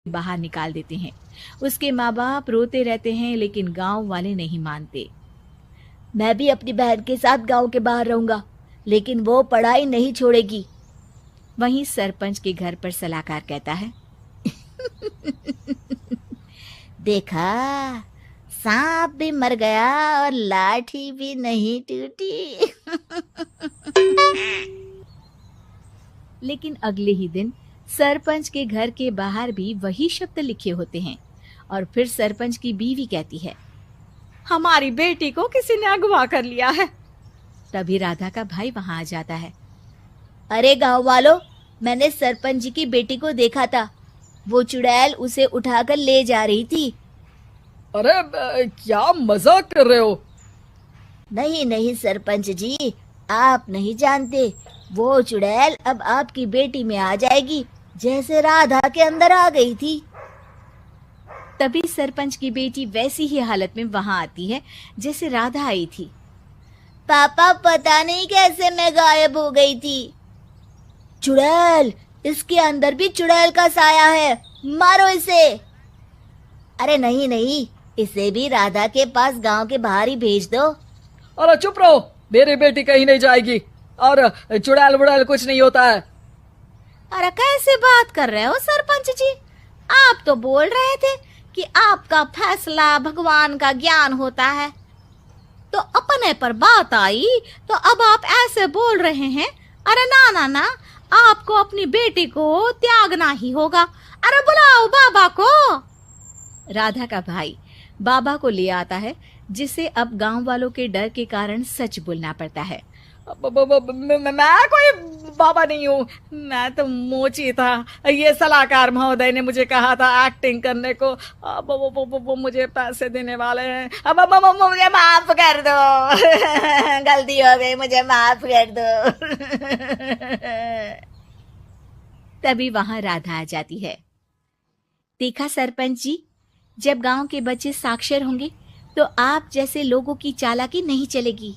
बाहर निकाल देते हैं। उसके माँ बाप रोते रहते हैं लेकिन गांव वाले नहीं मानते। मैं भी अपनी बहन के साथ गांव के बाहर रहूंगा, लेकिन वो पढ़ाई नहीं छोड़ेगी। वहीं सरपंच के घर पर सलाहकार कहता है, देखा, सांप भी मर गया और लाठी भी नहीं टूटी। लेकिन अगले ही दिन सरपंच के घर के बाहर भी वही शब्द लिखे होते हैं। और फिर सरपंच की बीवी कहती है, हमारी बेटी को किसी ने अगवा कर लिया है। तभी राधा का भाई वहां आ जाता है। अरे गांव वालों, मैंने सरपंच जी की बेटी को देखा था। वो चुड़ैल उसे उठाकर ले जा रही थी। अरे क्या मजाक कर रहे हो? नहीं नहीं सरपंच जी, आप नहीं जानते। वो चुड़ैल अब आपकी बेटी में आ जाएगी, जैसे राधा के अंदर आ गई थी। तभी सरपंच की बेटी वैसी ही हालत में वहां आती है जैसे राधा आई थी। पापा, पता नहीं कैसे मैं गायब हो गई थी। चुड़ैल, इसके अंदर भी चुड़ैल का साया है, मारो इसे। अरे नहीं नहीं, इसे भी राधा के पास गांव के बाहर ही भेज दो। अरे चुप रहो, मेरी बेटी कहीं नहीं जाएगी और चुड़ैल वुड़ैल कुछ नहीं होता है। अरे कैसे बात कर रहे हो सरपंच जी? आप तो बोल रहे थे कि आपका फैसला भगवान का ज्ञान होता है, तो अपने पर बात आई तो अब आप ऐसे बोल रहे हैं। अरे ना ना ना, आपको अपनी बेटी को त्यागना ही होगा। अरे बुलाओ बाबा को। राधा का भाई बाबा को ले आता है, जिसे अब गांव वालों के डर के कारण सच बोलना पड़ता है। मैं कोई बाबा नहीं हूँ, मैं तो मोची था। ये सलाहकार महोदय ने मुझे कहा था एक्टिंग करने को। अब वो मुझे पैसे देने वाले हैं। अब मुझे माफ कर दो। गलती हो गई, मुझे माफ कर दो। तभी वहां राधा आ जाती है। देखा सरपंच जी, जब गांव के बच्चे साक्षर होंगे तो आप जैसे लोगों की चालाकी नहीं चलेगी।